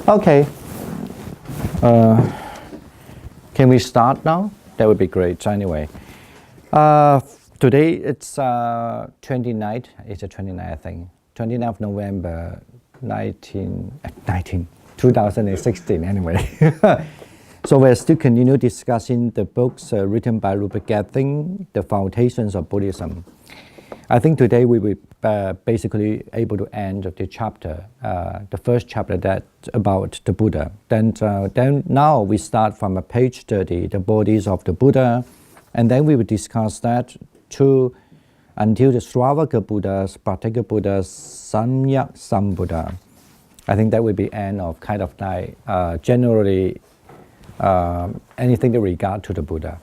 Okay. Can we start now? That would be great. So anyway, today it's 29th. It's the 29th, I think. 29th of November, 2016. Anyway. So we're still continue discussing the books written by Rupert Gethin, The Foundations of Buddhism. I think today we will basically able to end the chapter, the first chapter that's about the Buddha. Then now we start from page 30, the bodies of the Buddha, and then we will discuss that until the Sravaka Buddhas, Prateka Buddhas, Samyak Sambuddha. I think that will be end of kind of like generally anything in regard to the Buddha.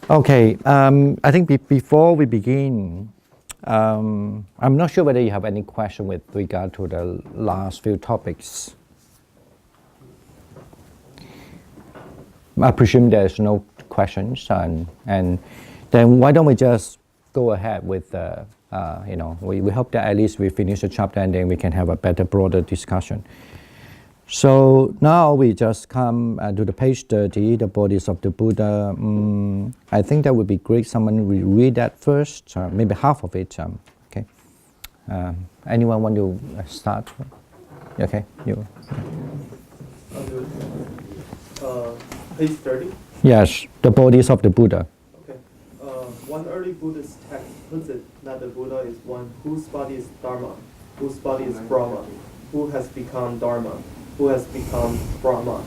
Okay, I think before we begin, I'm not sure whether you have any question with regard to the last few topics. I presume there's no questions, and then why don't we just go ahead with we hope that at least we finish the chapter and then we can have a better, broader discussion. So now we just come to the page 30, the bodies of the Buddha. I think that would be great. Someone will read that first, maybe half of it. Okay. Anyone want to start? Okay, you. Page 30? Yes, the bodies of the Buddha. Okay. One early Buddhist text puts it that the Buddha is one whose body is Dharma, whose body is Brahma, who has become Dharma, who has become Brahma.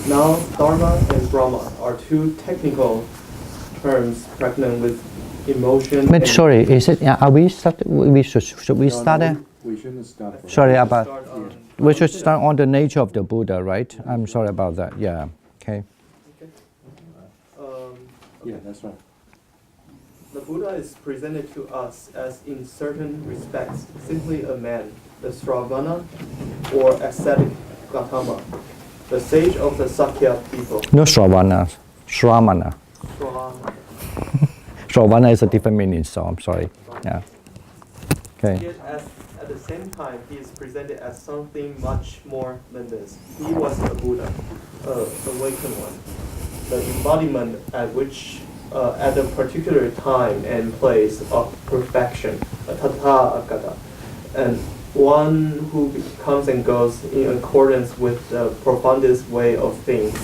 Now, Dharma and Brahma are two technical terms pregnant with emotion. But sorry, is it? Are we start? Should we start? We shouldn't start. Sorry about. We should start on the nature of the Buddha, right? I'm sorry about that. Yeah. Okay. Yeah, that's right. The Buddha is presented to us as, in certain respects, simply a man, the Sravana, or ascetic Gautama, the sage of the Sakya people. No Shravana, Shramana. Sravana. Shravana is a different meaning, so I'm sorry. Yeah. Okay. Yet at the same time, he is presented as something much more than this. He was a Buddha, the awakened one, the embodiment at which, at a particular time and place of perfection, a Tathagata, and one who comes and goes in accordance with the profoundest way of things.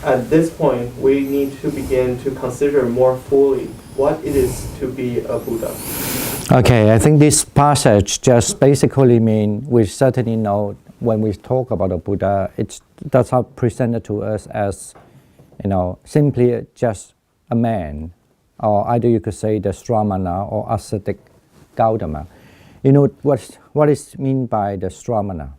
At this point, we need to begin to consider more fully what it is to be a Buddha. Okay, I think this passage just basically means we certainly know when we talk about a Buddha, that's how presented to us as, simply just a man, or either you could say the Sramana or ascetic Gautama. You know what is mean by the Sramana?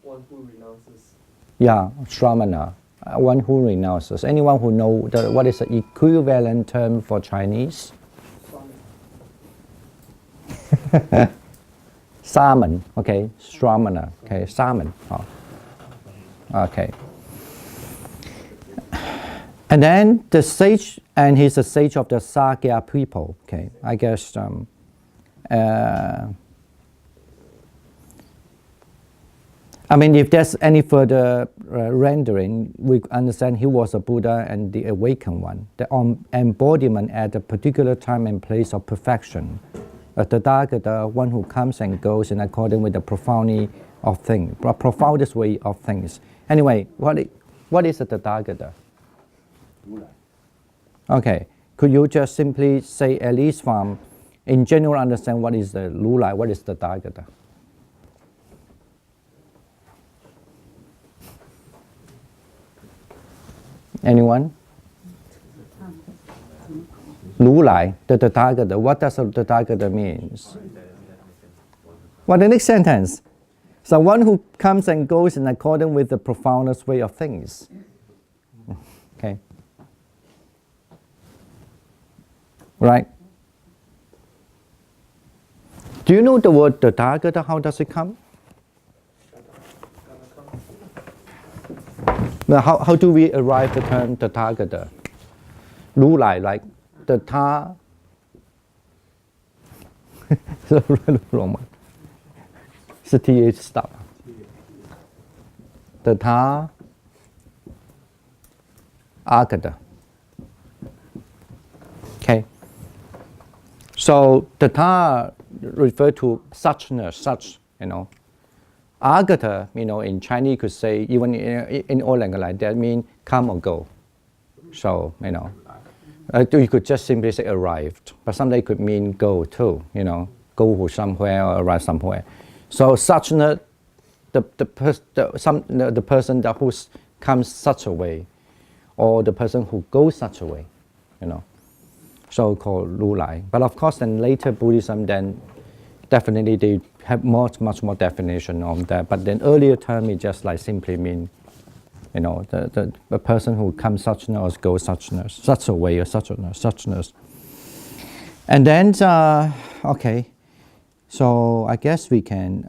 One who renounces. Yeah, Sramana, one who renounces. Anyone who know what is the equivalent term for Chinese? Saman. Okay, Sramana. Okay, Saman. Oh. Okay. And then the sage, and he's a sage of the Sakya people. Okay, I guess. If there's any further rendering, we understand he was a Buddha and the awakened one, the embodiment at a particular time and place of perfection. A Tathagata, one who comes and goes in accordance with the profoundity of things, profoundest way of things. Anyway, what is a Tathagata? Okay, could you just simply say, at least from, in general, understand what is the Lulai, what is the Tathagata? Anyone? Lulai, the Tathagata. What does the Tathagata means? Well, the next sentence. So one who comes and goes in accordance with the profoundest way of things. Okay. Right? Do you know the word Tathagata? How does it come? Now, how do we arrive at the term Tathagata? Lulai, like the Ta Roman. It's a TH stop. Tatha Agata. Okay. So Tatha refer to suchness, such, Agata, in Chinese you could say, even in all language like that, mean come or go. So, you could just simply say arrived, but sometimes it could mean go too, go somewhere or arrive somewhere. So suchness, the person that who comes such a way, or the person who goes such a way, so called Lu Lai. But of course, in later Buddhism, then definitely they have much more definition on that. But then earlier term, it just like simply mean, the person who comes suchness, goes suchness, such a way or suchness. And then, okay, so I guess we can,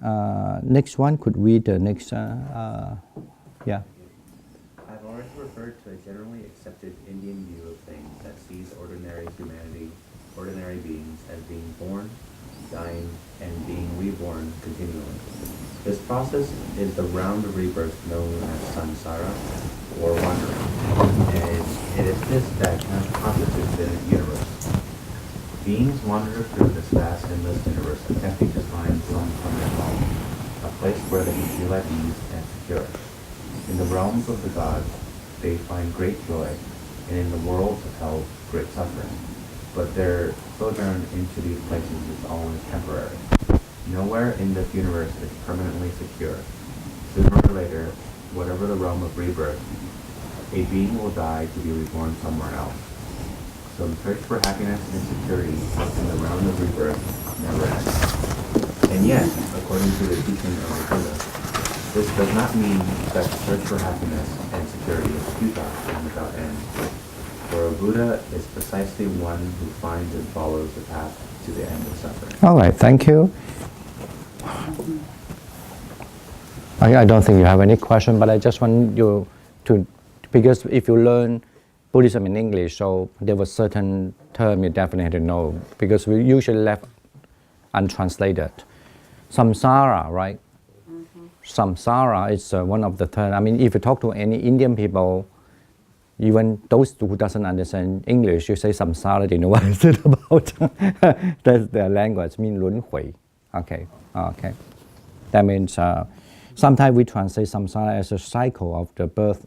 next one could read the next, yeah. I've already referred to a generally accepted Indian view of things that sees ordinary humanity, ordinary beings, as being born, dying, and being reborn continually. This process is the round of rebirth known as samsara, or wandering, and it is this that constitutes the universe. Beings wander through this vast endless universe, attempting to find some permanent home, a place where they can feel at ease and secure. In the realms of the gods, they find great joy, and in the worlds of hell, great suffering. But their sojourn into these places is always temporary. Nowhere in this universe is permanently secure. Sooner or later, whatever the realm of rebirth, a being will die to be reborn somewhere else. So the search for happiness and security in the realm of rebirth never ends. And yet, according to the teaching of the Buddha, this does not mean that the search for happiness and security is futile and without end. For a Buddha is precisely one who finds and follows the path to the end of suffering. All right, thank you. I don't think you have any question, but I just want you to, because if you learn Buddhism in English, so there was certain term you definitely had to know, because we usually left untranslated. Samsara, right? Samsara is one of the terms. I mean, if you talk to any Indian people, even those who doesn't understand English, you say samsara, they know what it's about. That's their language, mean 轮回. Okay. That means sometimes we translate samsara as a cycle of the birth,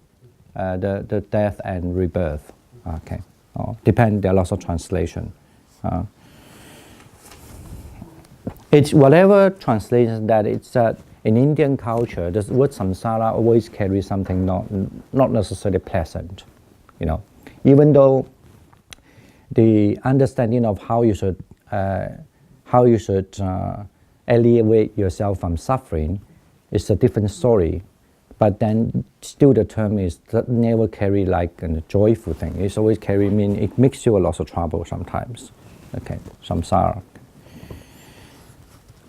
the death and rebirth. Okay. There are lots of translation. It's whatever translation that it's in Indian culture, the word samsara always carries something not necessarily pleasant. Even though the understanding of how you should alleviate yourself from suffering is a different story, but then still the term is never carry like a joyful thing. It's always carry it makes you a lot of trouble sometimes. Okay, samsara.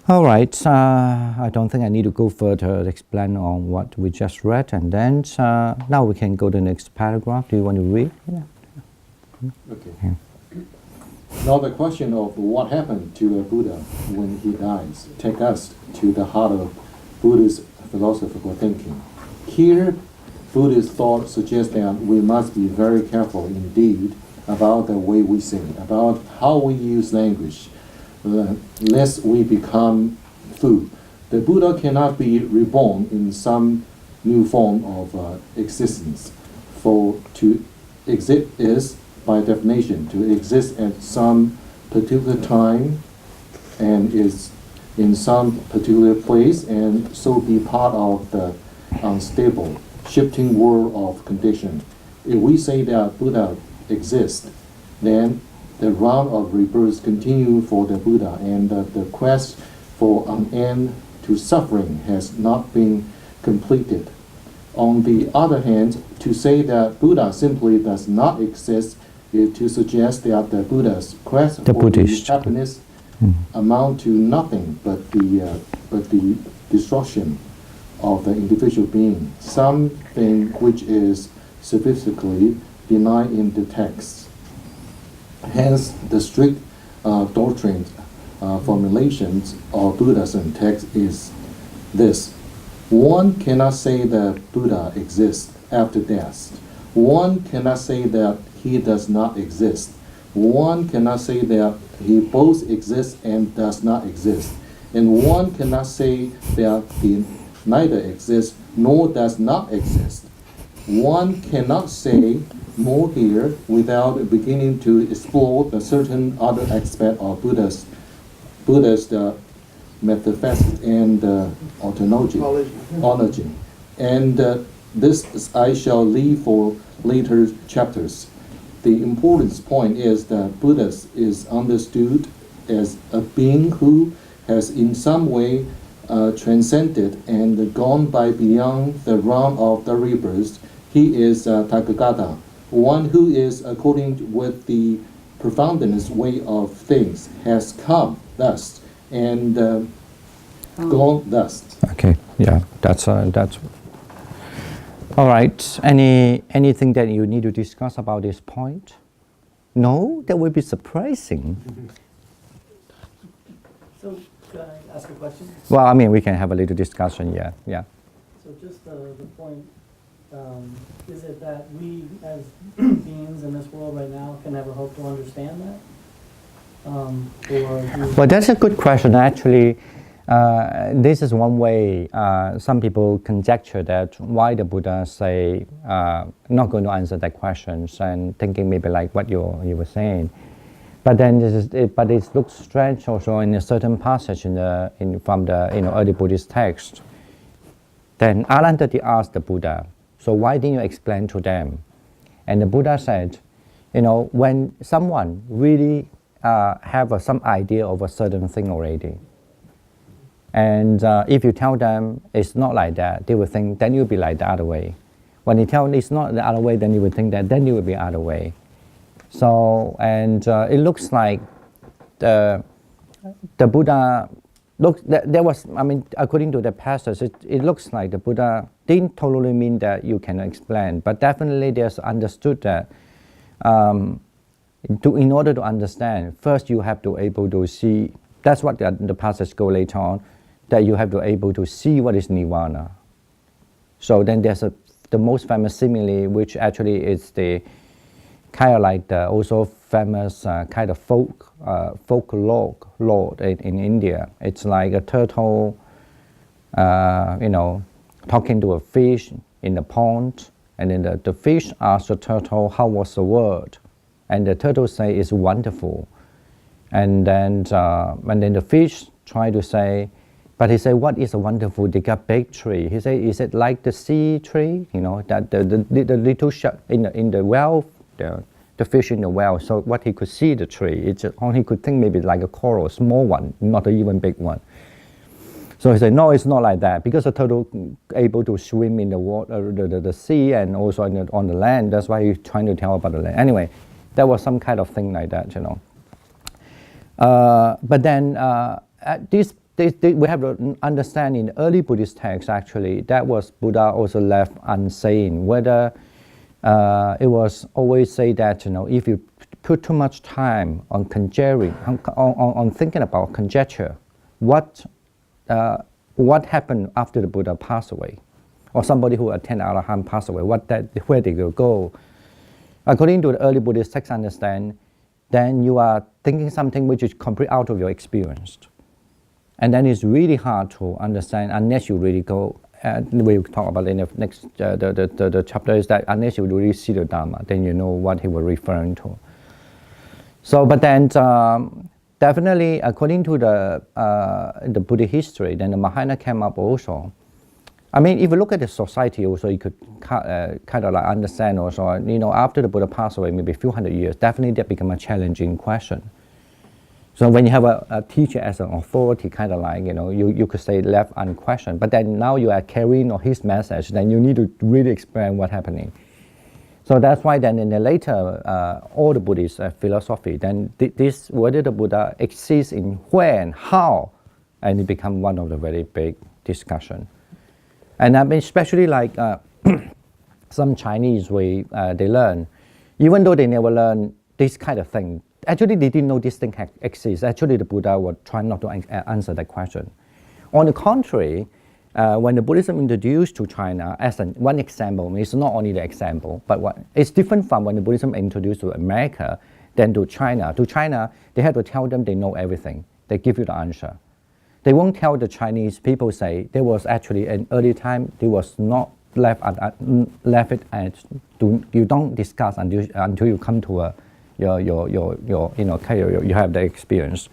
All right, I don't think I need to go further to explain on what we just read, and then now we can go to the next paragraph. Do you want to read? Yeah. Okay. Yeah. Now the question of what happened to a Buddha when he dies take us to the heart of Buddhist philosophical thinking. Here, Buddhist thought suggests that we must be very careful indeed about the way we sing, about how we use language, lest we become food. The Buddha cannot be reborn in some new form of existence, for to exist is, by definition, to exist at some particular time and is in some particular place, and so be part of the unstable, shifting world of condition. If we say that Buddha exists, then the round of rebirth continue for the Buddha, and the quest for an end to suffering has not been completed. On the other hand, to say that Buddha simply does not exist is to suggest that the Buddha's quest for happiness amount to nothing but the destruction of the individual being, something which is specifically denied in the text. Hence, the strict doctrine formulations of Buddhism text is this: one cannot say that Buddha exists after death. One cannot say that he does not exist. One cannot say that he both exists and does not exist. And one cannot say that he neither exists nor does not exist. One cannot say more here without beginning to explore a certain other aspect of Buddha's metaphysics and ontology. And this I shall leave for later chapters. The important point is that Buddha is understood as a being who has in some way transcended and gone by beyond the realm of the rebirth. He is Tathagata, one who is, according with the profoundness way of things, has come thus and gone thus. Okay, yeah, that's all right. Anything that you need to discuss about this point? No, that would be surprising. So, can I ask a question? Well, I mean, we can have a little discussion. Yeah. So, just the point. Is it that we, as beings in this world right now, can ever hope to understand that? Well, that's a good question. Actually, this is one way some people conjecture that why the Buddha say not going to answer that question, and thinking maybe like what you were saying. But then it looks strange also in a certain passage from the early Buddhist text. Then Arundhati asked the Buddha, so why didn't you explain to them? And the Buddha said, when someone really have some idea of a certain thing already, and if you tell them it's not like that, they will think then you'll be like the other way. When you tell them it's not the other way, then you will think that then you will be the other way. So, and it looks like the Buddha, according to the passage, it looks like the Buddha didn't totally mean that you cannot explain, but definitely there's understood that in order to understand, first you have to able to see, that's what the passage go later on, that you have to able to see what is nirvana. So then there's the most famous simile, which actually is the kind of like the also famous kind of folklore in India. It's like a turtle, talking to a fish in the pond, and then the fish asks the turtle, how was the word? And the turtle say, it's wonderful. And then the fish try to say, but he said, what is a wonderful? They got big tree. He said, is it like the sea tree? That the little shot in the well, the fish in the well. So what he could see the tree, it's just, all he could think maybe like a coral, small one, not an even big one. So he said, no, it's not like that, because the turtle able to swim in the water, the sea, and also on the land. That's why he's trying to tell about the land. Anyway, there was some kind of thing like that, But then we have to understand in early Buddhist texts, actually, that was Buddha also left unsaying. Whether it was always say that, if you put too much time on conjecturing, on thinking about conjecture, what happened after the Buddha passed away, or somebody who attended Arahant passed away, where they will go. According to the early Buddhist text understand, then you are thinking something which is complete out of your experience. And then it's really hard to understand unless you really go, we'll talk about in the next, the chapter is that unless you really see the Dharma, then you know what he was referring to. So, but then definitely according to the Buddhist history, then the Mahayana came up also. I mean, if you look at the society also, you could kind of like understand also, after the Buddha passed away, maybe a few hundred years, definitely that become a challenging question. So when you have a teacher as an authority, kind of like, you could say left unquestioned, but then now you are carrying his message, then you need to really explain what's happening. So that's why then in the later, all the Buddhist philosophy, then this, whether the Buddha exists in where and how, and it become one of the very big discussion. And I mean, especially like some Chinese way they learn, even though they never learn this kind of thing, actually they didn't know this thing exists. Actually, the Buddha was trying not to answer that question. On the contrary, when the Buddhism introduced to China, as one example, it's not only the example, but it's different from when the Buddhism introduced to America than to China. To China, they had to tell them they know everything. They give you the answer. They won't tell the Chinese people say there was actually an early time, there was not left it at you don't discuss until you come to you have the experience.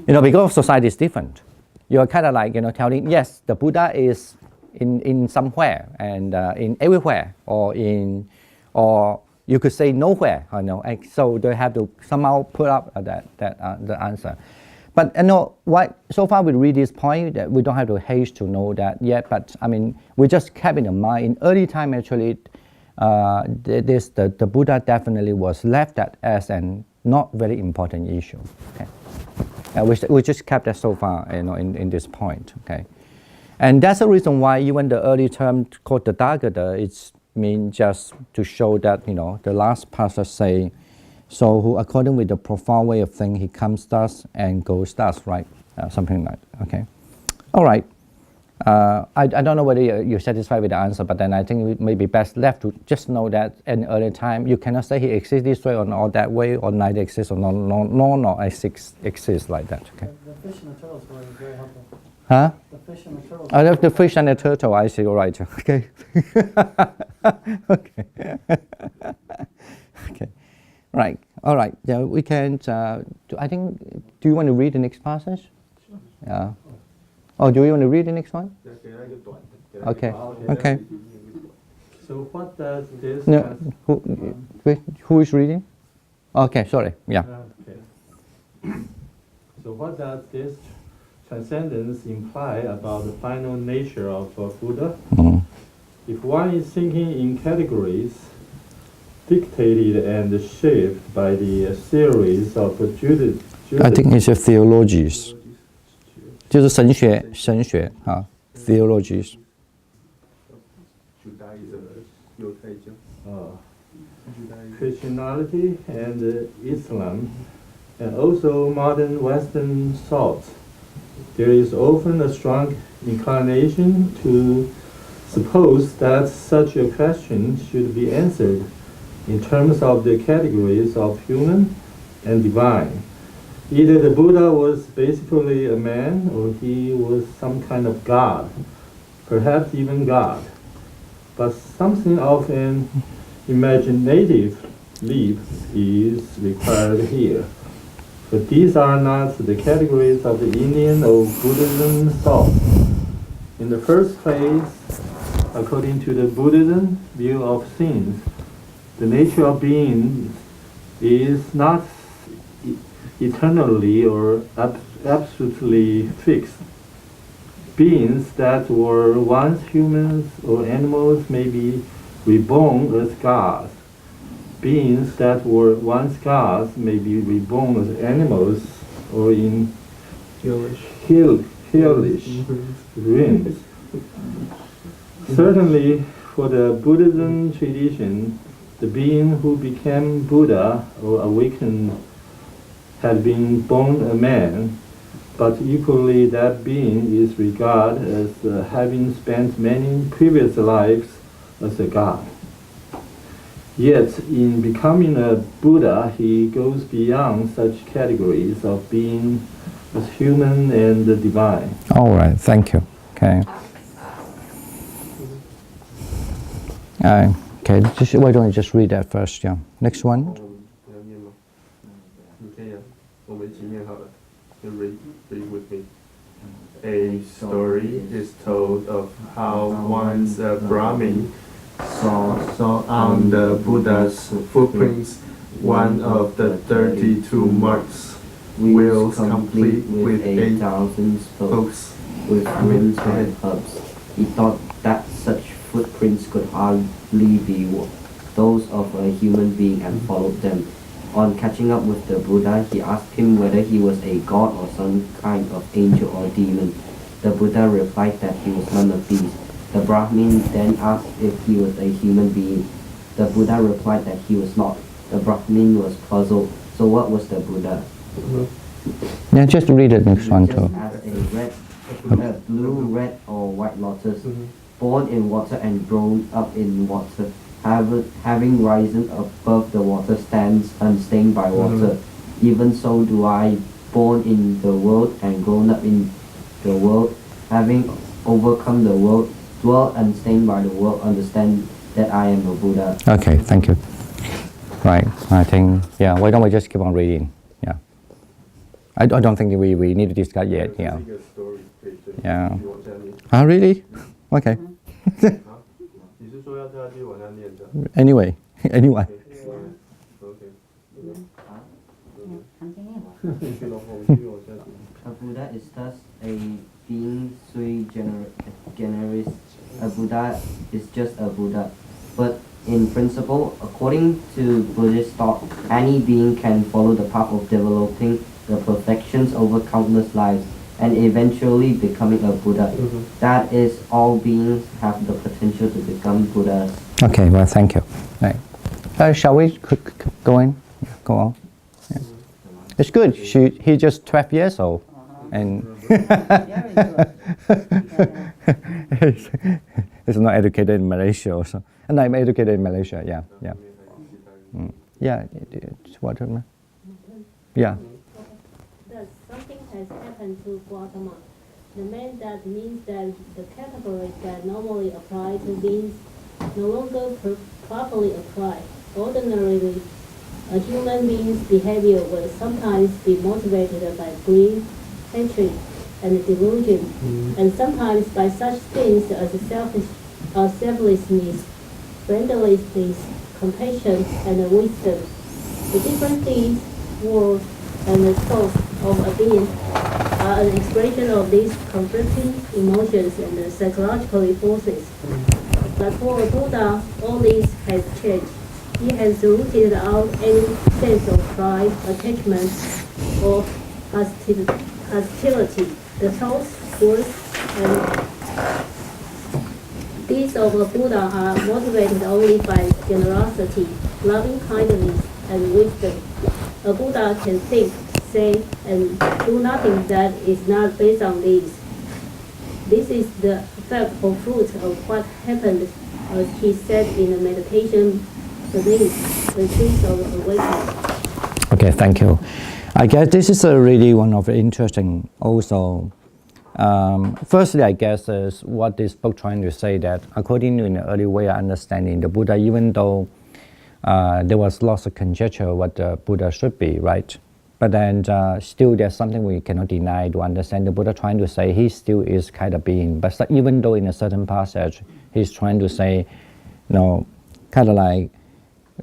Because society is different. You're kind of like telling yes, the Buddha is in somewhere and in everywhere or you could say nowhere. So they have to somehow put up the answer. But so far we read this point that we don't have to haste to know that yet. But I mean, we just kept in mind in early time actually, the Buddha definitely was left as an not very important issue. Okay, we just kept that so far, in this point. Okay, and that's the reason why even the early term called the Tathagata, it's mean just to show that the last passage say. So who, according with the profound way of thinking, he comes thus and goes thus, right? Something like that, okay? All right. I don't know whether you're satisfied with the answer, but then I think it may be best left to just know that in early time, you cannot say he exists this way or not that way, or neither exists or not exists like that, okay? The fish and the turtle story is very helpful. Huh? The fish and the turtle. The fish and the turtle, I see, all right, okay. Okay. Okay. Right. All right. Yeah, we can. Do you want to read the next passage? Sure. Yeah. Oh, do you want to read the next one? Okay. Okay. So what does this? No. Who is reading? Okay. Sorry. Yeah. Okay. So what does this transcendence imply about the final nature of Buddha? Mm. If one is thinking in categories dictated and shaped by the theories of Judaism. I think it's a theologies. 就是神学啊 theologies. Christianity and Islam, and also modern Western thought, there is often a strong inclination to suppose that such a question should be answered in terms of the categories of human and divine. Either the Buddha was basically a man or he was some kind of God, perhaps even God. But something of an imaginative leap is required here. But these are not the categories of the Indian or Buddhism thought. In the first place, according to the Buddhism view of things, the nature of being is not eternally or absolutely fixed. Beings that were once humans or animals may be reborn as gods. Beings that were once gods may be reborn as animals or in hellish realms. Certainly, for the Buddhism tradition, the being who became Buddha or awakened had been born a man, but equally that being is regarded as having spent many previous lives as a god. Yet, in becoming a Buddha, he goes beyond such categories of being as human and divine. All right, thank you. Okay. Okay, why don't you just read that first? Yeah. Next one. Read with me. A story is told of how once a Brahmin saw on the Buddha's footprints one of the 32 marks, wheels complete with 8,000 spokes, with rims and hubs. He thought that such footprints could hardly be those of a human being and followed them. On catching up with the Buddha, he asked him whether he was a god or some kind of angel or demon. The Buddha replied that he was none of these. The Brahmin then asked if he was a human being. The Buddha replied that he was not. The Brahmin was puzzled, So what was the Buddha? Yeah, just read the next one too. Just as a blue, red, or white lotus, born in water and grown up in water, having risen above the water, stands unstained by water. Even so do I, born in the world and grown up in the world, having overcome the world, dwell unstained by the world, understand that I am a Buddha. Okay, thank you. Right, I think, yeah, why don't we just keep on reading? Yeah. I don't think we need to discuss yet, yeah. Yeah. Ah, really? Okay. Anyway. A Buddha is thus a being sui generis. A Buddha is just a Buddha. But in principle, according to Buddhist thought, any being can follow the path of developing the perfections over countless lives and eventually becoming a Buddha. That is, all beings have the potential to become Buddhas. Okay, well, thank you. Right. Shall we go on? Go on. Yeah. It's good. He's just 12 years old. And he's not educated in Malaysia also. And I'm educated in Malaysia, yeah. Yeah, it's water. Yeah. Thus, something has happened to Guatemala. The man that means that the categories that normally apply to beings no longer properly apply. Ordinarily, a human being's behavior will sometimes be motivated by greed, hatred, and delusion, and sometimes by such things as selflessness, friendliness, compassion, and wisdom. The different things, words, and the thoughts of a being are an expression of these conflicting emotions and psychological forces. But for a Buddha, all this has changed. He has rooted out any sense of pride, attachment, or hostility. The thoughts, words, and deeds of a Buddha are motivated only by generosity, loving kindness, and wisdom. A Buddha can think, say, and do nothing that is not based on these. This is the effect or fruit of what happened, as he said in the meditation beneath the trees of awakening. Okay, thank you. I guess this is really one of the interesting also. Firstly, I guess is what this book trying to say that according to an early way of understanding the Buddha, even though there was lots of conjecture what the Buddha should be, right? But then still there's something we cannot deny to understand the Buddha trying to say he still is kind of being. But even though in a certain passage he's trying to say, kind of like,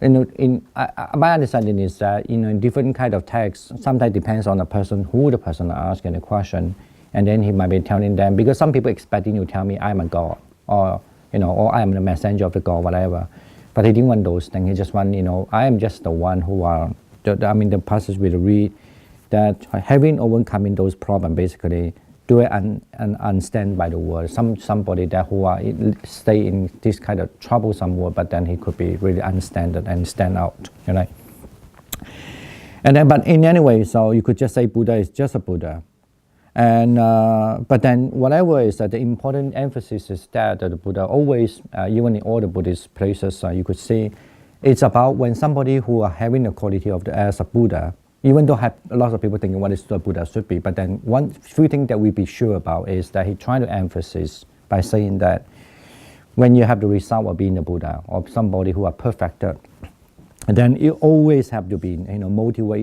my understanding is that in different kind of texts, sometimes depends on the person who the person asking the question, and then he might be telling them, because some people expecting you to tell me I'm a god, or or I am the messenger of the god, whatever. But he didn't want those things. He just want, I am just the one who are. The passage we read that having overcoming those problems, basically do it and understand by the word. Somebody that who are stay in this kind of troublesome world, but then he could be really understand it and stand out, And then, but in any way, so you could just say Buddha is just a Buddha, and but then whatever is that the important emphasis is that the Buddha always, even in all the Buddhist places, you could see, it's about when somebody who are having the quality of as a Buddha. Even though a lot of people thinking what is the Buddha should be, but then one few things that we be sure about is that he trying to emphasize by saying that when you have the result of being a Buddha or somebody who are perfected, then you always have to be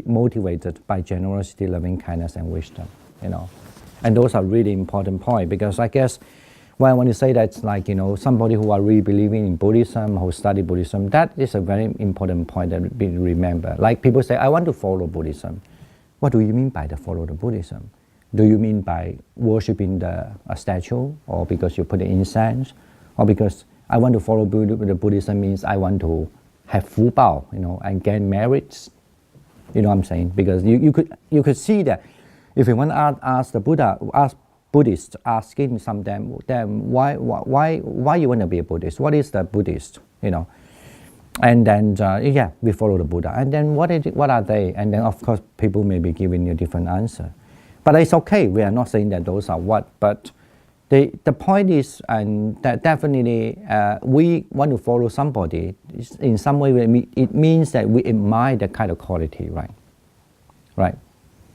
motivated by generosity, loving kindness, and wisdom. And those are really important points, because I guess when I want to say that it's like somebody who are really believing in Buddhism, who study Buddhism, that is a very important point that we remember. Like people say, I want to follow Buddhism. What do you mean by the follow the Buddhism? Do you mean by worshipping a statue, or because you put in incense, or because I want to follow the Buddhism means I want to have fu bao, and gain merits? You know what I'm saying? Because you could see that if you want to ask the Buddha, ask Buddhists asking some them why you want to be a Buddhist? What is the Buddhist? And then, yeah, we follow the Buddha. And then what are they? And then, of course, people may be giving you a different answer. But it's okay. We are not saying that those are what. But the point is, and that definitely we want to follow somebody. In some way, it means that we admire that kind of quality, right? Right.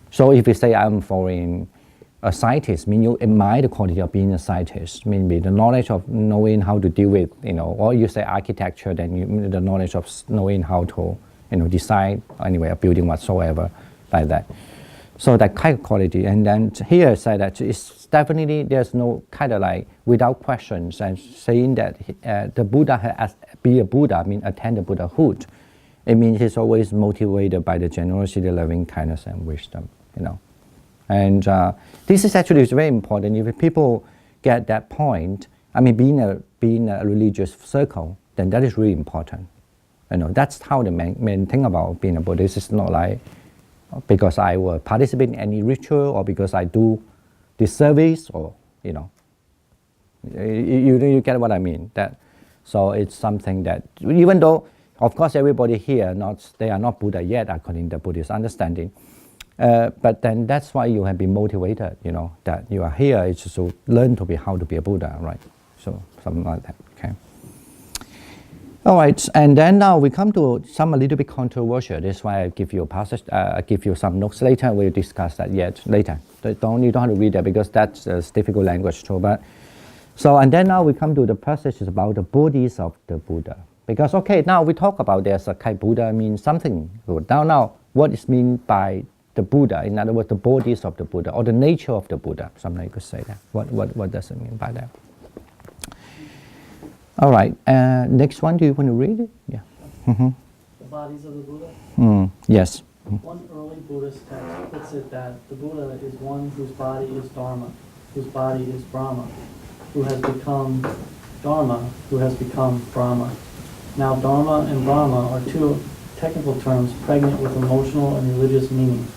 So if you say I'm following a scientist, mean you admire the quality of being a scientist, maybe the knowledge of knowing how to deal with, or you say architecture, then the knowledge of knowing how to, design anyway a building whatsoever, like that. So that kind of quality, and then here I say that it's definitely there's no kind of like without questions and saying that the Buddha has be a Buddha, I mean attain the Buddhahood. It means he's always motivated by the generosity, loving kindness, and wisdom, And this is actually very important. If people get that point, I mean, being a religious circle, then that is really important. That's how the main thing about being a Buddhist. It's not like because I will participate in any ritual or because I do this service or you get what I mean. So it's something that even though of course everybody here they are not Buddha yet according to Buddhist understanding. But then that's why you have been motivated, that you are here is to learn to be how to be a Buddha, right? So something like that, okay? All right, and then now we come to some a little bit controversial. That's why I give you a passage, I give you some notes later. We'll discuss that later. You don't have to read that because that's difficult language too. And then now we come to the passage about the bodies of the Buddha. Because, okay, now we talk about there's a kind Buddha means something good. Now what is meant by the Buddha, in other words, the bodies of the Buddha, or the nature of the Buddha, something you could say that. What does it mean by that? All right, next one, do you want to read it? Yeah. Mm-hmm. The bodies of the Buddha? Yes. One early Buddhist text puts it that the Buddha is one whose body is Dharma, whose body is Brahma, who has become Dharma, who has become Brahma. Now, Dharma and Brahma are two technical terms pregnant with emotional and religious meaning.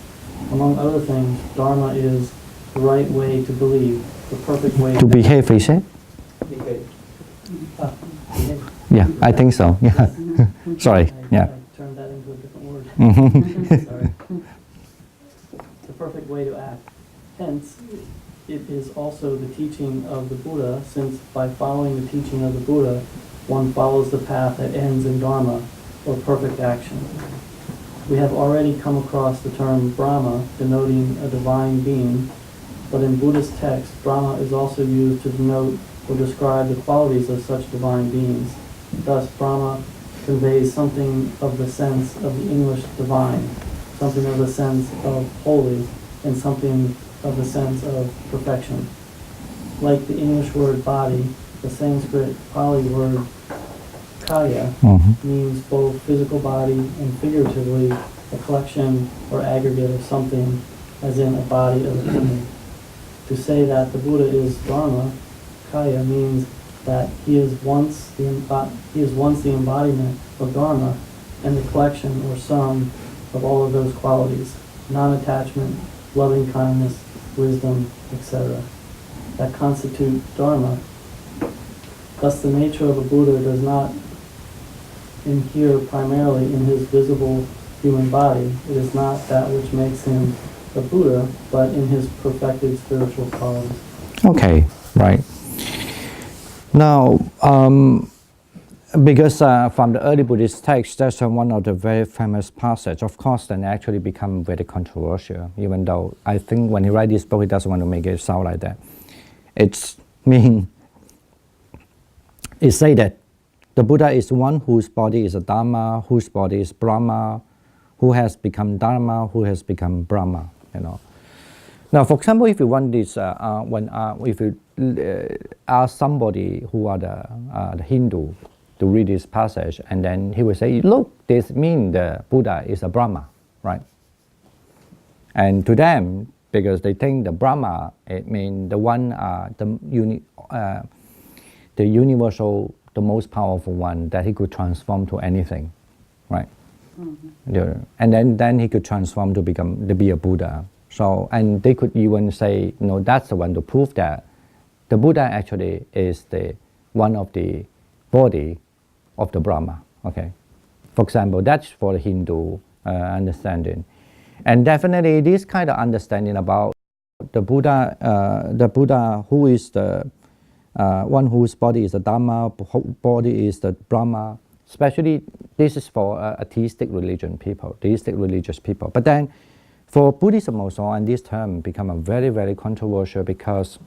Among other things, Dharma is the right way to believe, the perfect way to behave, you said? Behave. Yeah, I think so. Yeah. Sorry. Yeah. I turned that into a different word. Mm-hmm. Sorry. The perfect way to act. Hence, it is also the teaching of the Buddha, since by following the teaching of the Buddha, one follows the path that ends in Dharma, or perfect action. We have already come across the term Brahma, denoting a divine being, but in Buddhist texts, Brahma is also used to denote or describe the qualities of such divine beings. Thus, Brahma conveys something of the sense of the English divine, something of the sense of holy, and something of the sense of perfection. Like the English word body, the Sanskrit Pali word kaya means both physical body and figuratively a collection or aggregate of something, as in a body of a human. To say that the Buddha is Dharma, kaya, means that he is once the embodiment of Dharma and the collection or sum of all of those qualities, non-attachment, loving kindness, wisdom, etc., that constitute Dharma. Thus, the nature of a Buddha does not inhere primarily in his visible human body. It is not that which makes him a Buddha, but in his perfected spiritual qualities. Okay, right. Now, because from the early Buddhist text, that's one of the very famous passages. Of course, then actually become very controversial, even though I think when he writes this book, he doesn't want to make it sound like that. It say that the Buddha is one whose body is a Dharma, whose body is Brahma, who has become Dharma, who has become Brahma. Now, for example, if you want this, if you ask somebody who are the Hindu to read this passage, and then he will say, "Look, this means the Buddha is a Brahma, right?" And to them, because they think the Brahma, it means the one, the universal, the most powerful one that he could transform to anything, right? Mm-hmm. And then he could transform to be a Buddha. So, and they could even say, that's the one to prove that the Buddha actually is the one of the body of the Brahma. Okay, For example, that's for the Hindu understanding. And definitely this kind of understanding about the Buddha who is the one whose body is the Dhamma, body is the Brahma, especially this is for atheistic religious people. But then for Buddhism also, and this term become a very, very controversial because,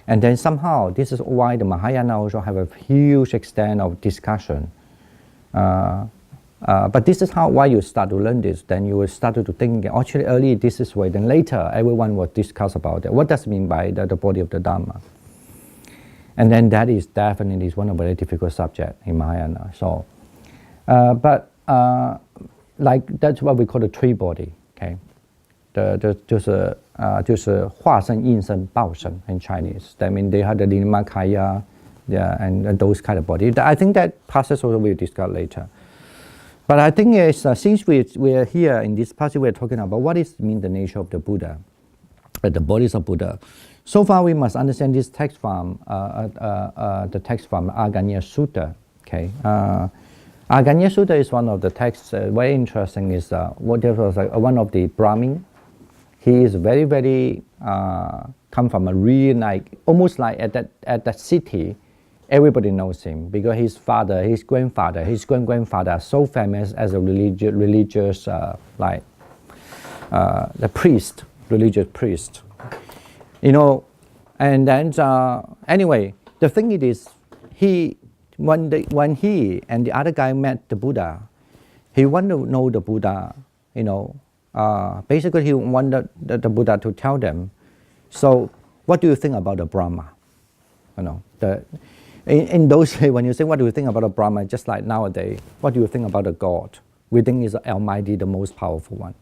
and then somehow this is why the Mahayana also have a huge extent of discussion. But this is why you start to learn this. Then you will start to think, actually early this is way, then later everyone will discuss about it. What does it mean by the body of the Dhamma? And then that is definitely one of the very difficult subjects in Mahayana. So, like that's what we call the three body, okay? 就是化身、应身、报身 in Chinese. That means they have the Nirmanakaya, yeah, and those kind of body. I think that passage also we'll discuss later. But I think since we are here in this passage, we're talking about what is mean the nature of the Buddha, the bodies of Buddha. So far, we must understand this text from the text from Aganya Sutta. Okay, Aganya Sutta is one of the texts. Very interesting is what there was one of the Brahmin. He is very, very come from a real almost like at that city. Everybody knows him because his father, his grandfather, his grandfather are so famous as a religious the priest, religious priest. You know, and then anyway, the thing it is, when he and the other guy met the Buddha, he wanted to know the Buddha. You know, basically he wanted the Buddha to tell them. So, what do you think about the Brahma? You know, in those days, when you say, what do you think about a Brahma, just like nowadays, what do you think about a God? We think is Almighty, the most powerful one.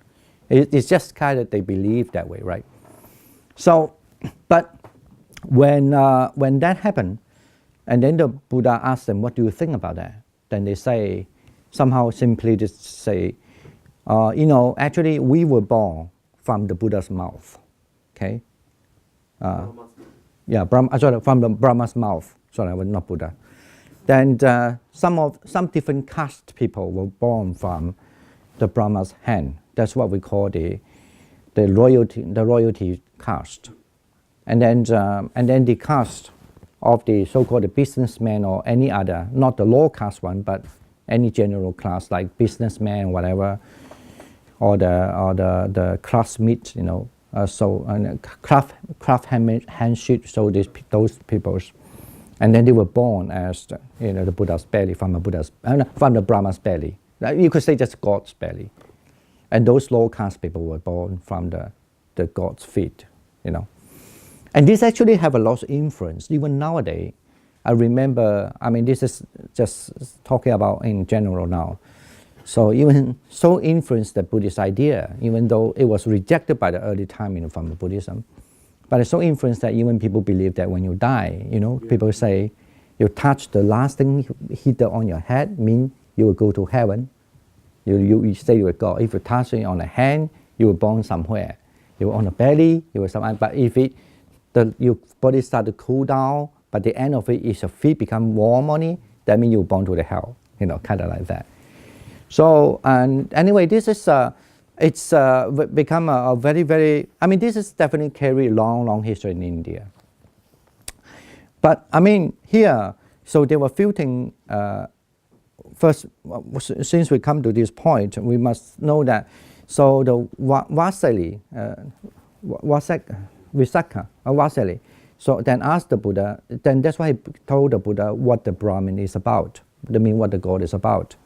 It's just kind of, they believe that way, right? So, but when that happened, and then the Buddha asked them, what do you think about that? Then they say, somehow simply just say, you know, actually we were born from the Buddha's mouth, okay? Yeah, from the Brahma's mouth. Sorry, I was not Buddha. Then some different caste people were born from the Brahma's hand. That's what we call the royalty caste. And then the caste of the so-called businessman or any other, not the low caste one, but any general class like businessman, whatever, or the craftsmith, you know. Handshake. So those peoples. And then they were born as the Buddha's belly, from the Brahma's belly. You could say just God's belly. And those low caste people were born from the God's feet, you know. And this actually have a lot of influence. Even nowadays, I remember, I mean, this is just talking about in general now. So even so influenced the Buddhist idea, even though it was rejected by the early time from Buddhism. But it's so influenced that even people believe that when you die, you know, people say you touch the last thing hit on your head, mean you will go to heaven. You stay with God. If you touch it on the hand, you will born somewhere. You on the belly, you will somewhere. But if your body start to cool down, but the end of it is your feet become warm on it, that means you're born to the hell. You know, kind of like that. So and anyway, this is it's become a very, very, I mean, this is definitely carry long history in India. But I mean, here, so there were few things, first, since we come to this point, we must know that, so the Vasali, so then asked the Buddha, then that's why he told the Buddha what the Brahmin is about, I mean what the God is about.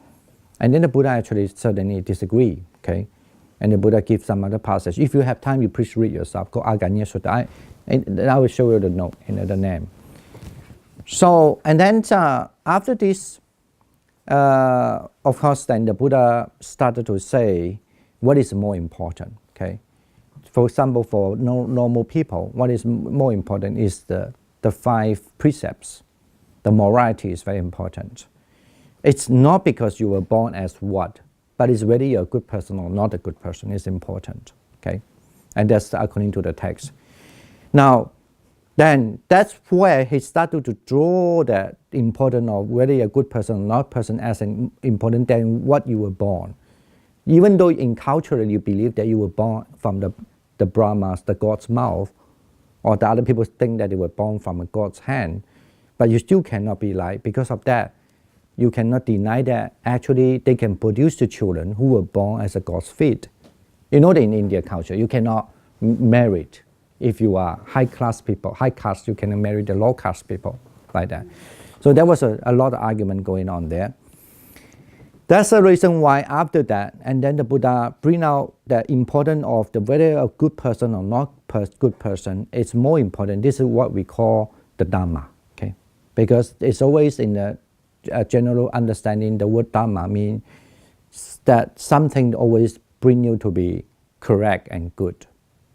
And then the Buddha actually certainly disagreed, okay? And the Buddha gives some other passage. If you have time, you please read yourself. Called Aganya Sutta. And I will show you the note, the name. So, and then after this, of course, then the Buddha started to say, what is more important? Okay. For example, for normal people, what is more important is the 5 precepts. The morality is very important. It's not because you were born as what, but it's whether you're a good person or not a good person is important, okay? And that's according to the text. Now, then that's where he started to draw the importance of whether you're a good person or not person as an important than what you were born. Even though in culture you believe that you were born from the Brahmas, the God's mouth, or the other people think that they were born from a God's hand, but you still cannot be like, because of that, you cannot deny that actually they can produce the children who were born as a God's feet. You know that in India culture, you cannot marry if you are high class people, high caste, you cannot marry the low caste people like that. So there was a lot of argument going on there. That's the reason why after that, and then the Buddha bring out the importance of the whether a good person or not good person is more important. This is what we call the Dhamma, okay? Because it's always in the general understanding, the word Dhamma means that something always bring you to be correct and good,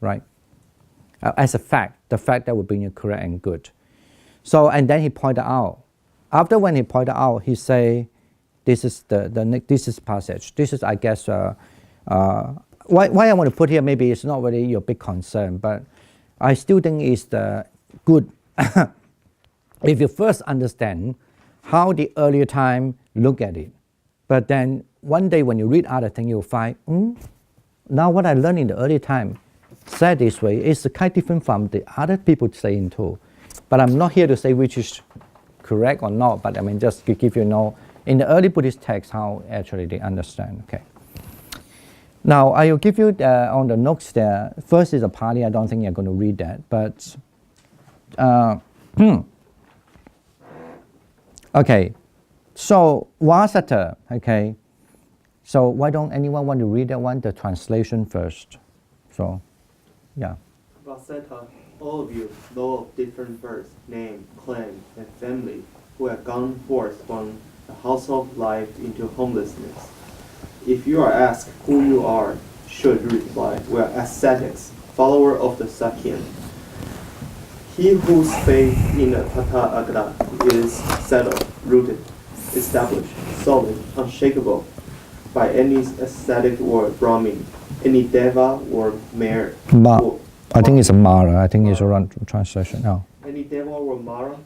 right? As a fact, the fact that will bring you correct and good. So, and then he pointed out, after when he pointed out, he say, this is this is passage. This is, I guess, why I want to put here, maybe it's not really your big concern, but I still think it's the good. If you first understand how the earlier time look at it, but then one day when you read other things, you'll find, now what I learned in the early time, said this way, is kind of different from the other people saying too. But I'm not here to say which is correct or not, but I mean just to give you in the early Buddhist text how actually they understand. Okay. Now I will give you on the notes there. First is a Pali. I don't think you're going to read that, but okay. So Vasata. Okay. So why don't anyone want to read that one, the translation first? So, yeah. Vaseta, all of you, though of different birth, name, clan, and family, who have gone forth from the household life into homelessness. If you are asked who you are, should reply, we are ascetics, follower of the Sakya. He whose faith in the Tathagata is settled, rooted, established, solid, unshakable by any ascetic or Brahmin, any Deva or Mare. I think it's a Mara. I think it's a wrong translation. No. Any Deva or Mara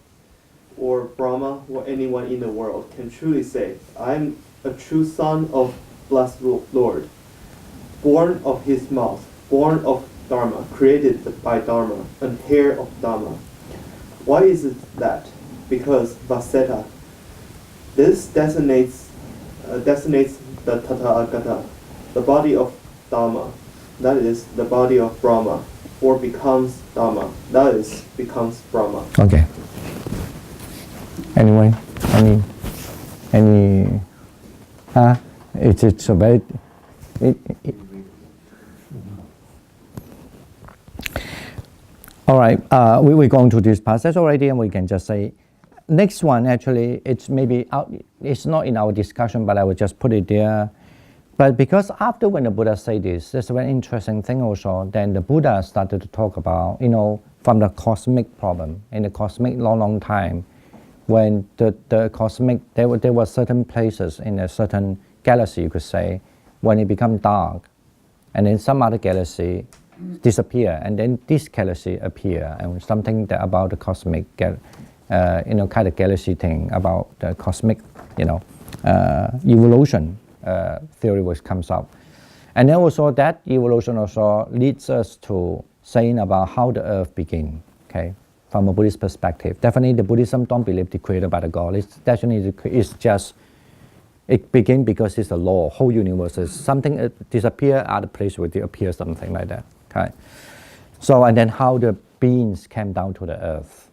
or Brahma or anyone in the world can truly say, I am a true son of blessed Lord, born of his mouth, born of Dharma, created by Dharma, and heir of Dharma. Why is it that? Because Vaseta, this designates the Tathagata, the body of Dharma, that is the body of Brahma, or becomes Dharma, that is becomes Brahma. Okay. Anyway, it's a very. All right, we're going to this passage already, and we can just say, next one actually, it's maybe out. It's not in our discussion, but I will just put it there. But because after when the Buddha said this, that's a very interesting thing also. Then the Buddha started to talk about, from the cosmic problem in the cosmic long time, when the cosmic there were certain places in a certain galaxy, you could say, when it become dark, and then some other galaxy disappear, and then this galaxy appear, and something that about the cosmic, kind of galaxy thing about the cosmic, evolution theory which comes up, and then also that evolution also leads us to saying about how the earth began. Okay, from a Buddhist perspective, definitely the Buddhism don't believe it's created by the God. It's definitely it's just. It begins because it's a law. Whole universe is something disappear, other place will appear, something like that. Okay, so and then how the beings came down to the earth.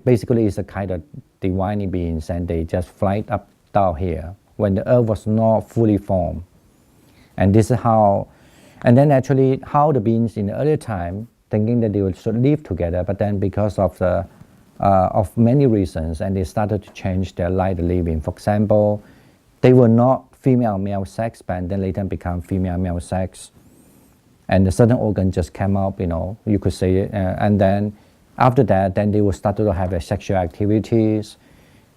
Basically, it's a kind of divine beings, and they just fly up down here when the earth was not fully formed. And this is how, and then actually how the beings in the earlier time thinking that they should live together, but then because of the of many reasons, and they started to change their life living. For example, they were not female-male sex, but then later become female-male sex, and the certain organ just came up, you could say, and then after that, then they will start to have sexual activities.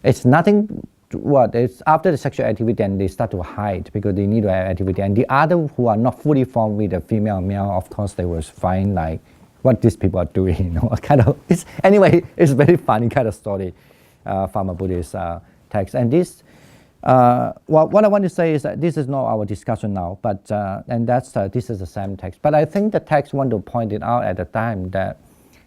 It's nothing. It's after the sexual activity, then they start to hide because they need to have activity. And the other who are not fully formed with the female-male, of course, they will find like what these people are doing. You know, anyway, it's a very funny kind of story from a Buddhist text. And this, what I want to say is that this is not our discussion now, but and this is the same text. But I think the text want to point it out at the time that,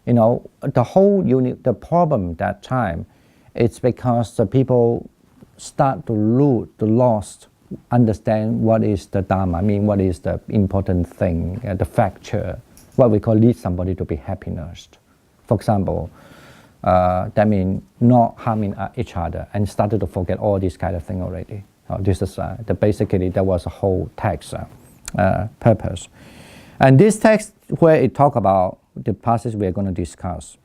you know, the problem that time, it's because the people start to lost understand what is the Dharma. I mean, what is the important thing, the factor, what we call lead somebody to be happiness. For example, that means not harming each other, and started to forget all this kind of thing already. This is basically that was a whole text purpose. And this text where it talk about the passage we are going to discuss.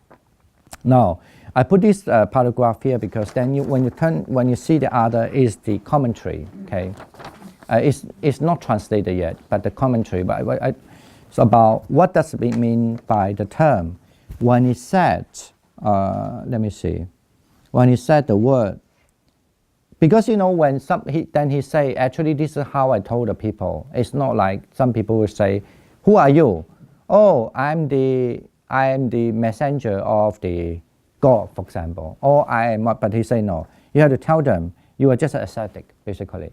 Now, I put this paragraph here because then when you see the other is the commentary. Okay, it's not translated yet, but the commentary. But it's about what does it mean by the term when he said. Let me see. When he said the word, because you know when he say actually this is how I told the people. It's not like some people will say, "Who are you?" "Oh, I am the messenger of the God," for example. Or I am, but he say no. You have to tell them you are just an ascetic, basically.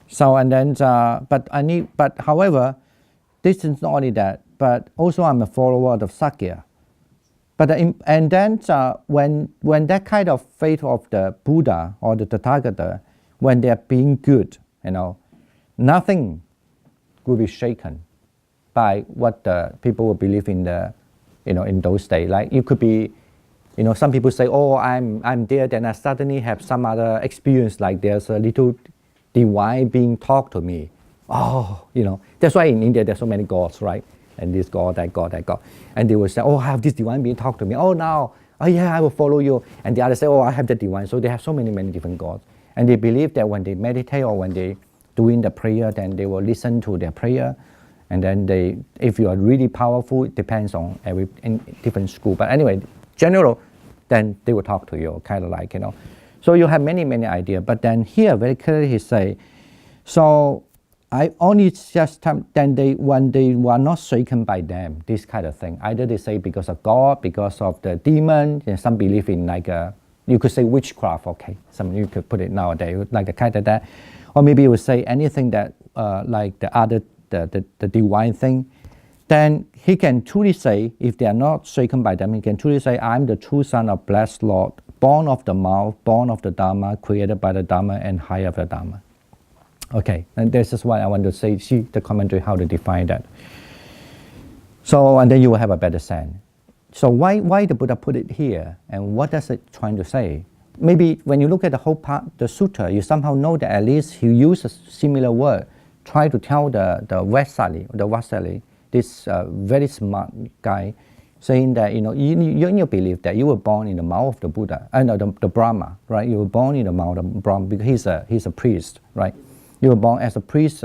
So and then, but however, this is not only that, but also I'm a follower of Sakya. But and then when that kind of faith of the Buddha or the Tathagata, when they are being good, you know, nothing will be shaken by what the people will believe in in those days. Like you could be, you know, some people say, "Oh, I'm there," then I suddenly have some other experience, like there's a little divine being talk to me. Oh, you know, that's why in India there's so many gods, right? And this God, that God, that God. And they will say, "Oh, I have this divine being talk to me. Oh, now, oh yeah, I will follow you." And the others say, "Oh, I have the divine." So they have so many different gods. And they believe that when they meditate or when they doing the prayer, then they will listen to their prayer. And then if you are really powerful, it depends on in different school. But anyway, general, then they will talk to you, kind of like, you know. So you have many ideas. But then here, very clearly he say, so I only just then when they were not shaken by them, this kind of thing. Either they say because of God, because of the demon, and some believe in like you could say witchcraft, okay. Some you could put it nowadays like a kind of that, or maybe you would say anything that like the divine thing. Then he can truly say, if they are not shaken by them, he can truly say, "I'm the true son of blessed Lord, born of the mouth, born of the Dharma, created by the Dharma, and high of the Dharma." Okay, and this is why I want to say, see the commentary, how to define that. So, and then you will have a better sense. So why the Buddha put it here, and what does it trying to say? Maybe when you look at the whole part, the sutta, you somehow know that at least he used a similar word, try to tell the Vasali, this very smart guy, saying that, you know, you believe that you were born in the mouth of the Buddha, the Brahma, right? You were born in the mouth of Brahma because he's a priest, right? You were born as a priest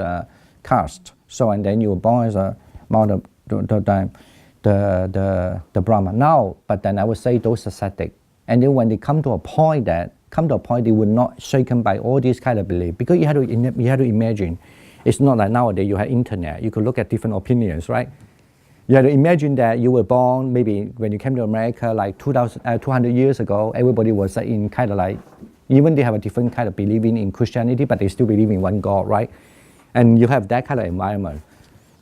caste, so and then you were born as a mouth of the Brahma. Now, but then I would say those ascetic, and then when they come to a point they were not shaken by all these kind of belief, because you had to imagine, it's not like nowadays you have internet, you could look at different opinions, right? You had to imagine that you were born maybe when you came to America like 200 years ago, everybody was in kind of like, even they have a different kind of believing in Christianity, but they still believe in one God, right? And you have that kind of environment.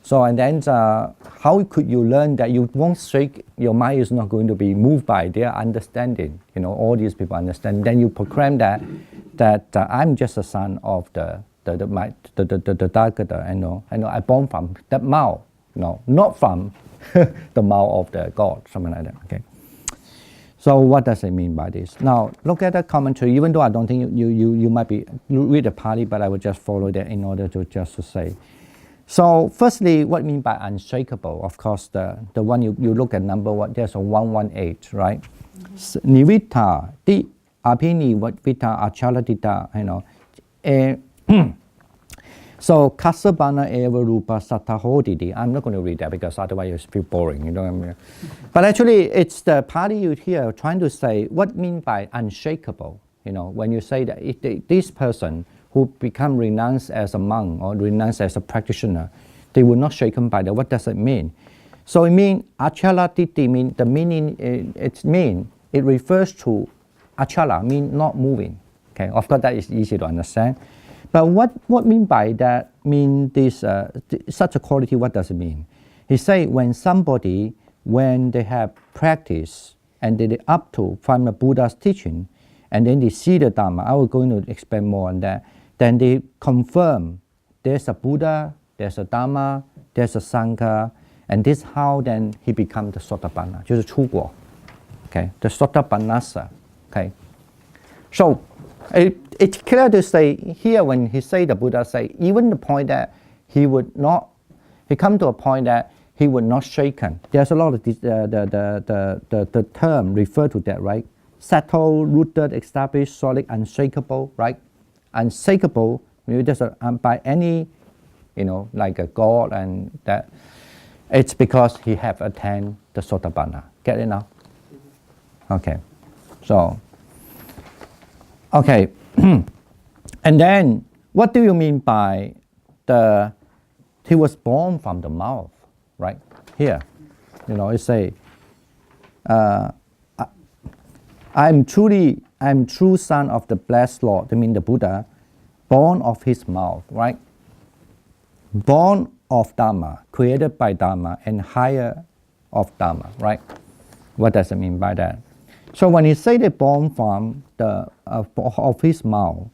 So, and then how could you learn that you won't shake, your mind is not going to be moved by their understanding, you know, all these people understand. Then you proclaim that I'm just a son of the Tathagata, I born from that mouth, not from the mouth of the God, something like that, okay? So what does it mean by this? Now, look at the commentary, even though I don't think you might be, read the Pali, but I will just follow that in order to just to say. So firstly, what I mean by unshakable? Of course, the one you look at number one, there's a 118, right? Nivita, di apini vita achalatita, So kasabana eva rupa satahodidi. I'm not going to read that because otherwise you feel boring. You know what I mean? But actually, it's the party you hear trying to say what mean by unshakable. When you say that this person who become renounced as a monk or renounced as a practitioner, they will not shaken by that. What does it mean? So it means achala titi mean the meaning. It refers to achala mean not moving. Okay, of course that is easy to understand. But what mean by that? Mean this such a quality? What does it mean? He say when somebody when they have practice and they up to from the Buddha's teaching, and then they see the Dharma. I will going to explain more on that. Then they confirm there's a Buddha, there's a Dharma, there's a Sangha, and this how then he become the Sotapanna, 就是出果. Okay, the Sotapanasa. Okay, so it's clear to say here when he say the Buddha say even the point that he come to a point that he would not shaken. There's a lot of the term refer to that, right? Settled, rooted, established, solid, unshakable, right? Unshakable, there's by any, like a God and that. It's because he have attained the Sotapanna. Get it now? Okay. So, okay. And then, what do you mean by he was born from the mouth, right? Here, it say, I'm true son of the blessed Lord, I mean the Buddha, born of his mouth, right? Born of Dharma, created by Dharma, and higher of Dharma, right? What does it mean by that? So when he say they born from of his mouth,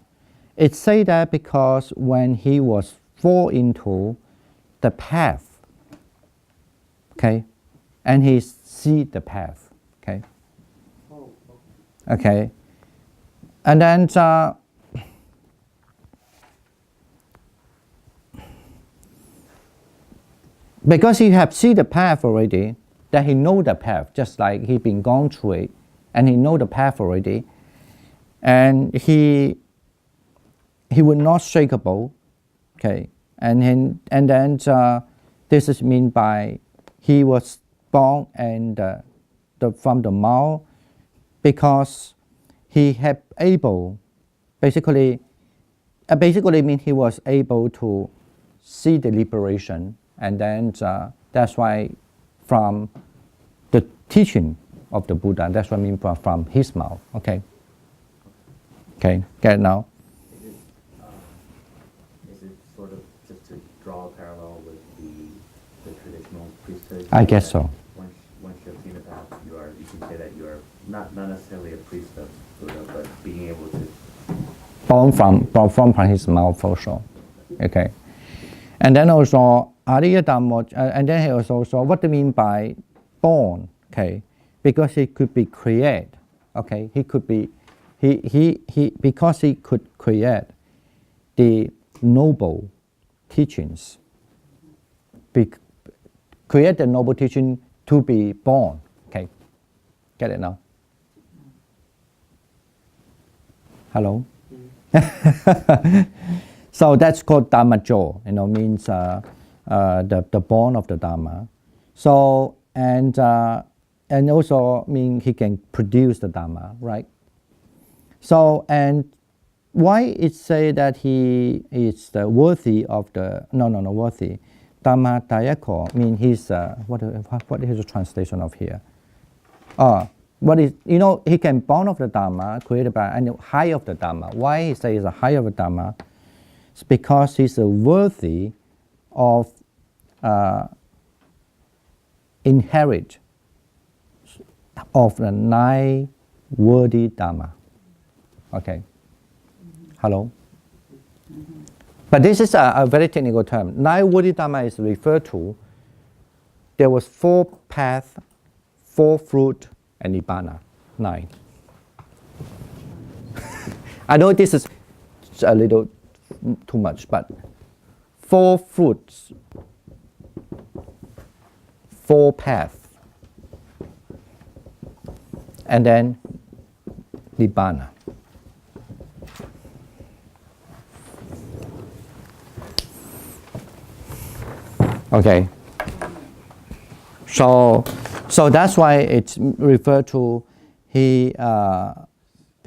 it say that because when he was fall into the path, okay, and he see the path, okay, okay, and then because he have seen the path already, that he know the path, just like he been gone through it, and he know the path already, and he would not shakeable, okay, and then this is mean by he was born and from the mouth because he had able basically mean he was able to see the liberation. And then that's why from the teaching of the Buddha, that's what I mean from his mouth. Okay. Okay, get it now? Is it sort of just to draw a parallel with the traditional priesthood? I guess so. Once you have seen the path, you can say that you are not necessarily a priest of Buddha, but being able to Born from his mouth for sure. Okay. And then also Ariya Dhamma, and then he also what do you mean by born? Okay, because he could be create. Okay, he could be because he could create the noble teachings. Create the noble teaching to be born. Okay, get it now? Hello. So that's called Dhammajo, means the born of the Dhamma. So and also mean he can produce the Dhamma, right? So and why it say that he is worthy of the worthy Dhammadayako mean he's what is the translation of here? What is he can born of the Dhamma created by and high of the Dhamma. Why he says a high of the Dhamma? It's because he's worthy of inherit of the 9 worthy Dhamma. Okay. Hello. But this is a very technical term. 9 worthy Dhamma is referred to. There was 4 paths, 4 fruit, and Nibbana. 9. I know this is a little too much, but 4 fruits, 4 paths, and then Nibbana. Okay. So that's why it's referred to he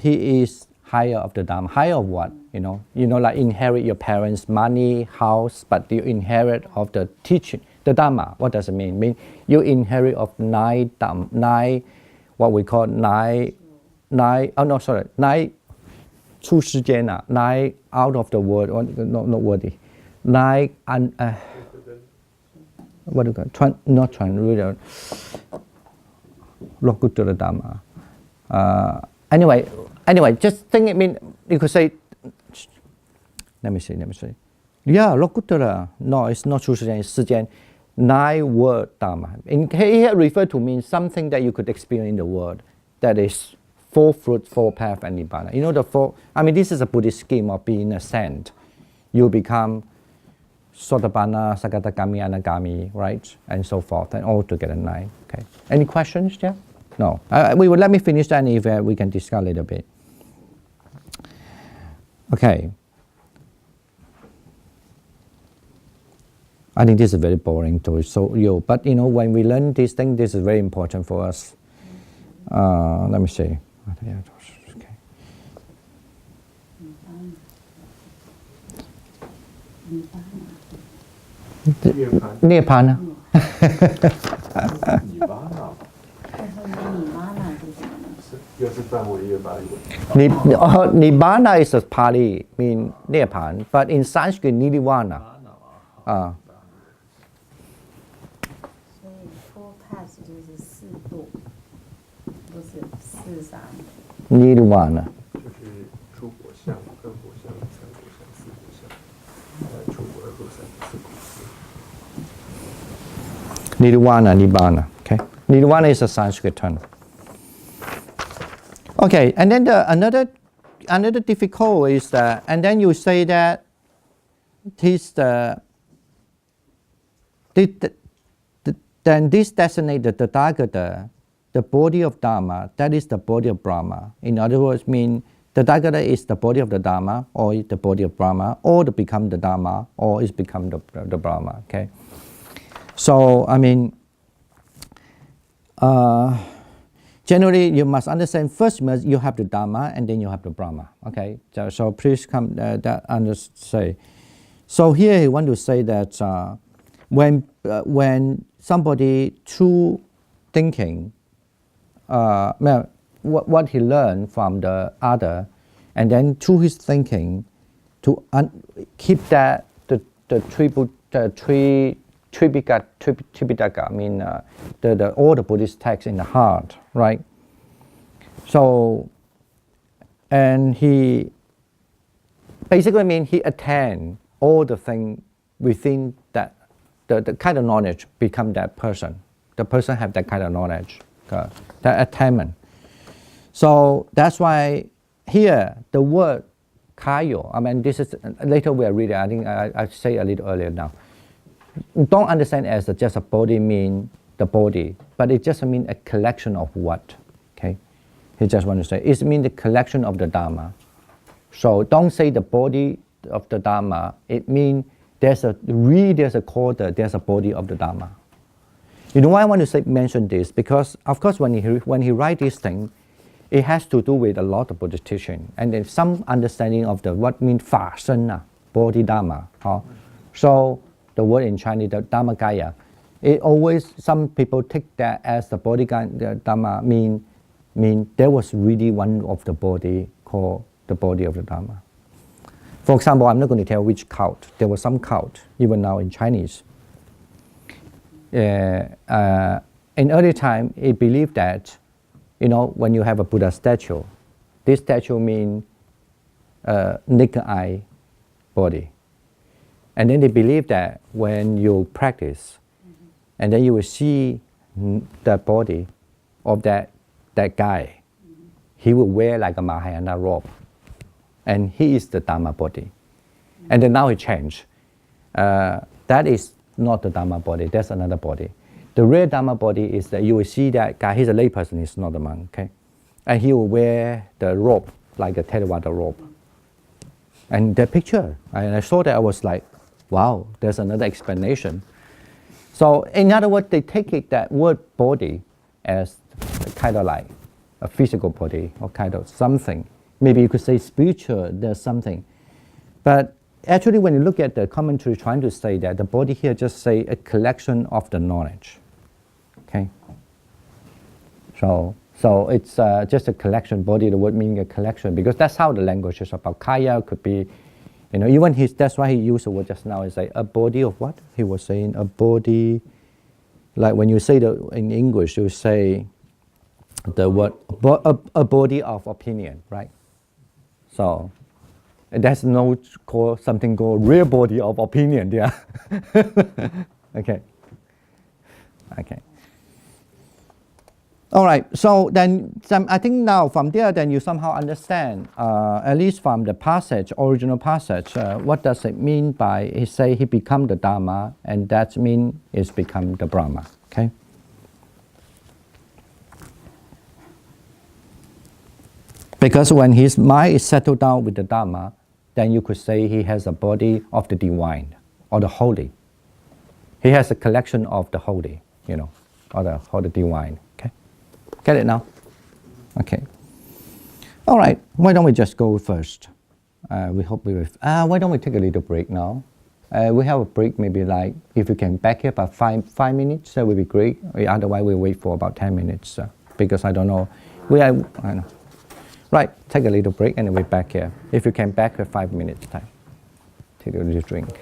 is higher of the Dhamma. Higher of what? Like inherit your parents' money, house, but you inherit of the teaching, The Dhamma, what does it mean? Mean you inherit of nine, what we call nine, nine 出世间 nine out of the word, not worthy, nine, what do you call it? Not translated, Lokuttara Dhamma. Anyway, just think, I mean, you could say, let me see. Yeah, Lokuttara, no, it's not 出世间, it's 世间, 9 word Dhamma. Here refer to mean something that you could experience in the world, that is 4 fruits, 4 path, and Nibbana. You know the 4, I mean, this is a Buddhist scheme of being a saint. You become Sotapanna, Sakadagami, Anagami, right? And so forth, and all together 9. Okay. Any questions there? No. We will let me finish that, and if we can discuss a little bit. Okay. I think this is very boring to show you, but you know, when we learn these things, this is very important for us. Let me see. Okay. Nibbana. 你巴那，又是梵文又巴利文。 Nibbana is a Pali, mean Nibbana, but in Sanskrit, Nirvana. 所以 four paths 就是四度，不是四三。Nirvana. 就是出果相、二果相、三果相、四果相，出果、二果、三果、四果。 Nirvana, Nibbana. Okay. Nirvana is a Sanskrit term. Okay, and then another difficult is that, and then you say that this then this designates the Tathagata, the body of Dharma, that is the body of Brahma. In other words, mean the Tathagata is the body of the Dharma, or the body of Brahma, or to become the Dharma, or is become the Brahma. Okay. So I mean, generally you must understand first you have the Dharma and then you have the Brahma. Okay. So please come that understand. So here I want to say that when somebody through thinking, what he learned from the other, and then through his thinking to keep that the three Tripitaka, I mean all the Buddhist texts in the heart, right? So, and he basically mean he attained all the things within that, the kind of knowledge become that person. The person have that kind of knowledge, that attainment. So that's why here the word kayo, I mean this is, later we are reading, I think I say a little earlier now. Don't understand as just a body mean the body, but it just mean a collection of what, okay? He just want to say, it means the collection of the Dharma. So don't say the body of the Dharma, it means there's a quarter, there's a body of the Dharma. You know why I want to mention this? Because of course when he write this thing, it has to do with a lot of Buddhist teaching, and there's some understanding of the what means 法身, body Dharma. So the word in Chinese, the Dharmakaya, it always, some people take that as the body Dharma mean there was really one of the body called the body of the Dharma. For example, I'm not going to tell which cult. There was some cult, even now in Chinese. In early time, it believed that, you know, when you have a Buddha statue, this statue means naked eye body. And then they believe that when you practice, and then you will see the body of that guy, he will wear like a Mahayana robe. And he is the Dharma body. And then now it changed. That is not the Dharma body, that's another body. The real Dharma body is that you will see that guy, he's a layperson, he's not a monk, okay? And he will wear the robe, like a Theravada robe. And that picture, and I saw that, I was like, wow, there's another explanation. So in other words, they take it, that word body as kind of like a physical body or kind of something. Maybe you could say spiritual, there's something. But actually, when you look at the commentary trying to say that, the body here just say a collection of the knowledge. Okay? So it's just a collection, body, the word meaning a collection, because that's how the language is about. Kaya could be, even that's why he used the word just now, is like a body of what? He was saying a body, like when you say in English, you say the word, a body of opinion, right? So there's no something called real body of opinion there. Okay. All right, so then I think now from there, then you somehow understand, at least from the passage, original passage, what does it mean by he say he become the Dharma, and that means it's become the Brahma, okay? Because when his mind is settled down with the Dharma, then you could say he has a body of the divine, or the holy. He has a collection of the holy, or the divine, okay? Get it now? Okay. All right, why don't we just go first? We hope we will. Why don't we take a little break now? We have a break, maybe like, if you can back here about 5 minutes, that would be great. Otherwise, we'll wait for about 10 minutes, because I don't know. I know. Right, take a little break and then we're back here. If you can back here 5 minutes time. Take a little drink.